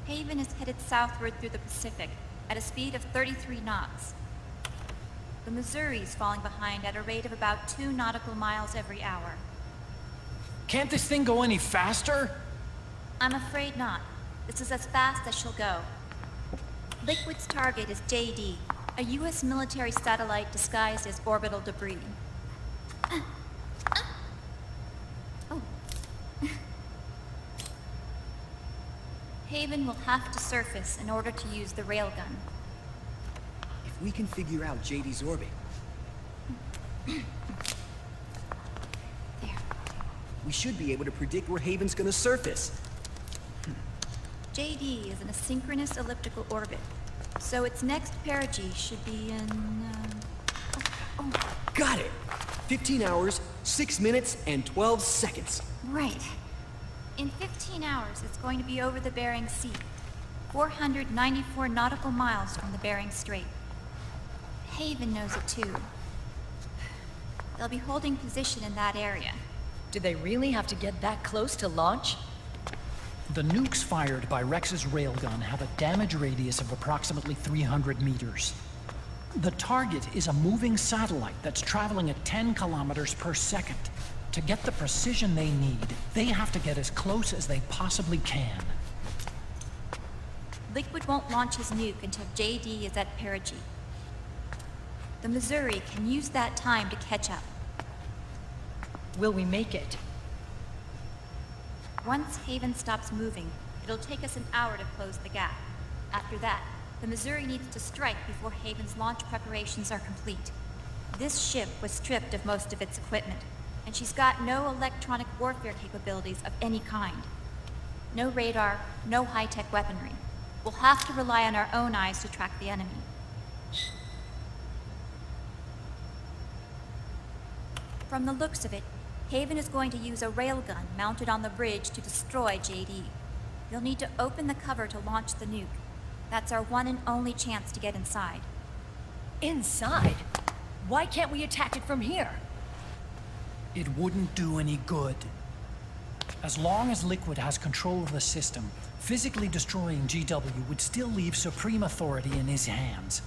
Haven is headed southward through the Pacific at a speed of 33 knots. The Missouri's falling behind at a rate of about 2 nautical miles every hour. Can't this thing go any faster? I'm afraid not. This is as fast as she'll go. Liquid's target is JD, a U.S. military satellite disguised as orbital debris. Oh. Haven will have to surface in order to use the railgun. If we can figure out JD's orbit... There. we should be able to predict where Haven's gonna surface. JD is in a synchronous elliptical orbit, so its next perigee should be in, Got it! 15 hours, 6 minutes, and 12 seconds. Right. In 15 hours, it's going to be over the Bering Sea, 494 nautical miles from the Bering Strait. Haven knows it too. They'll be holding position in that area. Do they really have to get that close to launch? The nukes fired by Rex's railgun have a damage radius of approximately 300 meters. The target is a moving satellite that's traveling at 10 kilometers per second. To get the precision they need, they have to get as close as they possibly can. Liquid won't launch his nuke until JD is at perigee. The Missouri can use that time to catch up. Will we make it? Once Haven stops moving, it'll take us an hour to close the gap. After that, the Missouri needs to strike before Haven's launch preparations are complete. This ship was stripped of most of its equipment, and she's got no electronic warfare capabilities of any kind. No radar, no high-tech weaponry. We'll have to rely on our own eyes to track the enemy. From the looks of it, Haven is going to use a railgun mounted on the bridge to destroy JD. You'll need to open the cover to launch the nuke. That's our one and only chance to get inside. Inside? Why can't we attack it from here? It wouldn't do any good. As long as Liquid has control of the system, physically destroying GW would still leave supreme authority in his hands.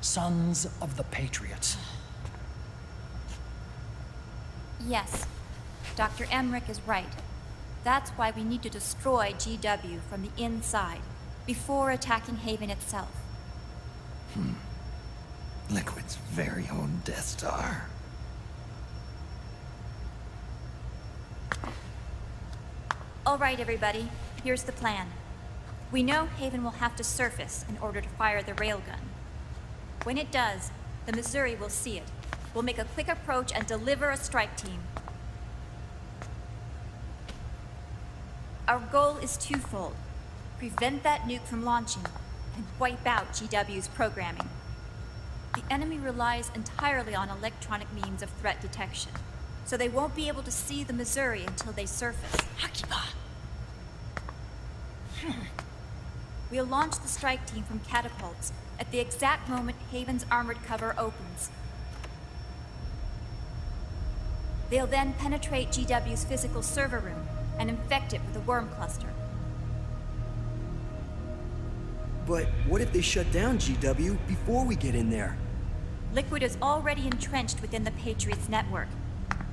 Sons of the Patriots. Yes, Dr. Emmerich is right. That's why we need to destroy GW from the inside, before attacking Haven itself. Liquid's very own Death Star. All right, everybody, here's the plan. We know Haven will have to surface in order to fire the railgun. When it does, the Missouri will see it. We'll make a quick approach and deliver a strike team. Our goal is twofold. Prevent that nuke from launching, and wipe out GW's programming. The enemy relies entirely on electronic means of threat detection, so they won't be able to see the Missouri until they surface. Hakiba! We'll launch the strike team from catapults at the exact moment Haven's armored cover opens. They'll then penetrate GW's physical server room and infect it with a worm cluster. But what if they shut down GW before we get in there? Liquid is already entrenched within the Patriots network.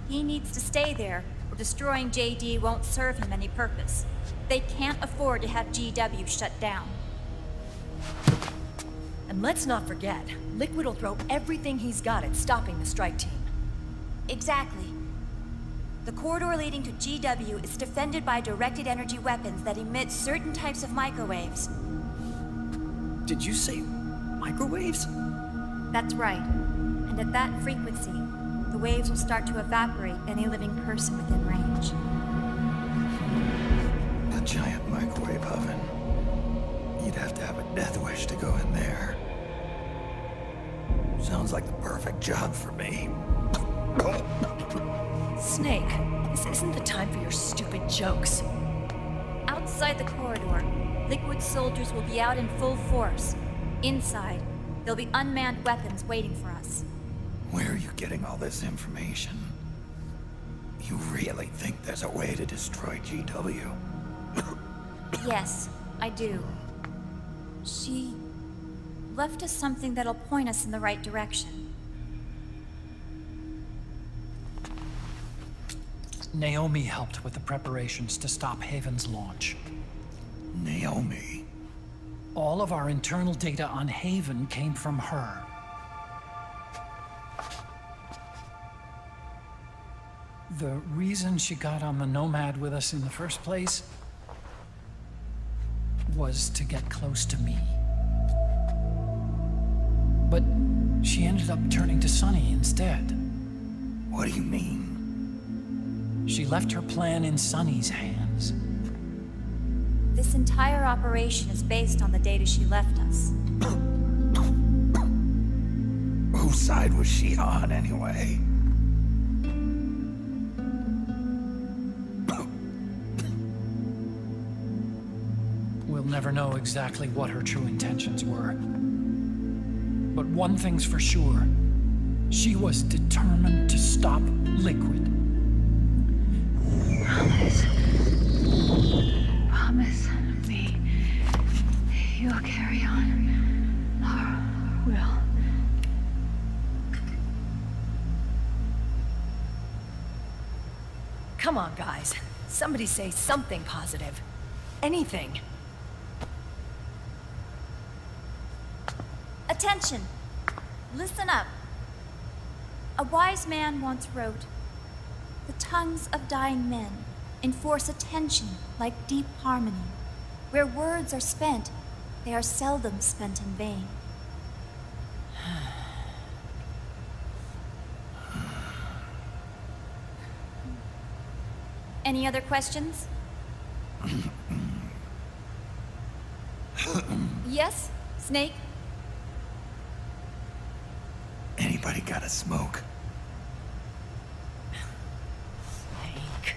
He needs to stay there, or destroying JD won't serve him any purpose. They can't afford to have GW shut down. And let's not forget, Liquid will throw everything he's got at stopping the strike team. Exactly. The corridor leading to GW is defended by directed energy weapons that emit certain types of microwaves. Did you say microwaves? That's right. And at that frequency, the waves will start to evaporate any living person within range. A giant microwave oven. You'd have to have a death wish to go in there. Sounds like the perfect job for me. Snake, this isn't the time for your stupid jokes. Outside the corridor, Liquid soldiers will be out in full force. Inside, there'll be unmanned weapons waiting for us. Where are you getting all this information? You really think there's a way to destroy GW? Yes, I do. She left us something that'll point us in the right direction. Naomi helped with the preparations to stop Haven's launch. Naomi? All of our internal data on Haven came from her. The reason she got on the Nomad with us in the first place was to get close to me. But she ended up turning to Sunny instead. What do you mean? She left her plan in Sunny's hands. This entire operation is based on the data she left us. Whose side was she on, anyway? We'll never know exactly what her true intentions were. But one thing's for sure. She was determined to stop Liquid. Promise me you'll carry on. Laura will. Come on, guys. Somebody say something positive. Anything. Attention! Listen up. A wise man once wrote, "The tongues of dying men enforce attention like deep harmony. Where words are spent, they are seldom spent in vain." Any other questions? Yes, Snake? Anybody got a smoke? Snake.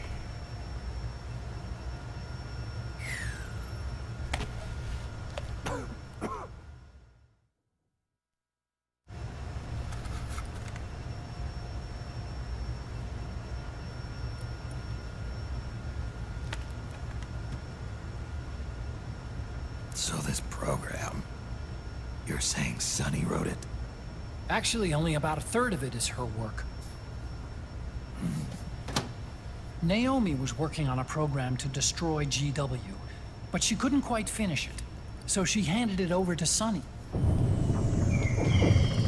So this program, you're saying Sunny wrote it? Actually, only about a third of it is her work. Naomi was working on a program to destroy GW, but she couldn't quite finish it, so she handed it over to Sunny.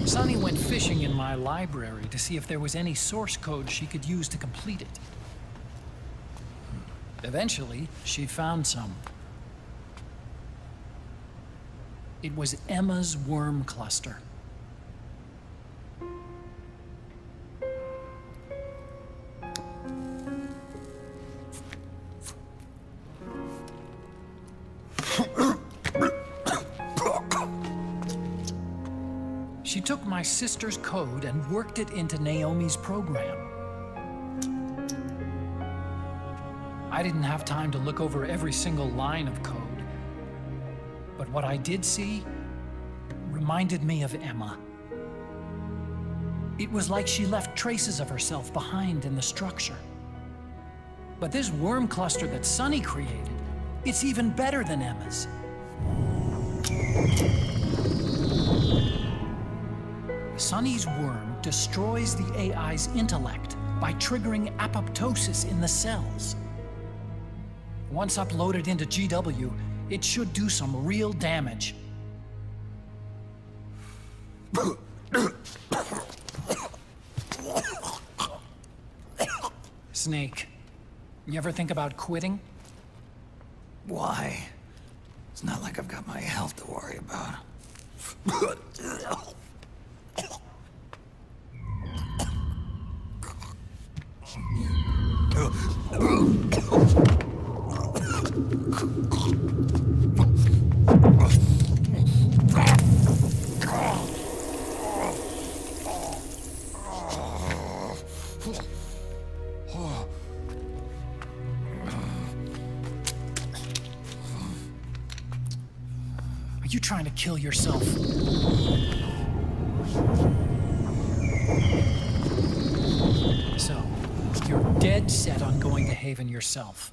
Sunny went fishing in my library to see if there was any source code she could use to complete it. Eventually, she found some. It was Emma's worm cluster. She took my sister's code and worked it into Naomi's program. I didn't have time to look over every single line of code, but what I did see reminded me of Emma. It was like she left traces of herself behind in the structure. But this worm cluster that Sunny created, it's even better than Emma's. Sunny's worm destroys the AI's intellect by triggering apoptosis in the cells. Once uploaded into GW, it should do some real damage. Snake, you ever think about quitting? Why? It's not like I've got my health to worry about. Are you trying to kill yourself? So, you're dead set on going to Haven yourself.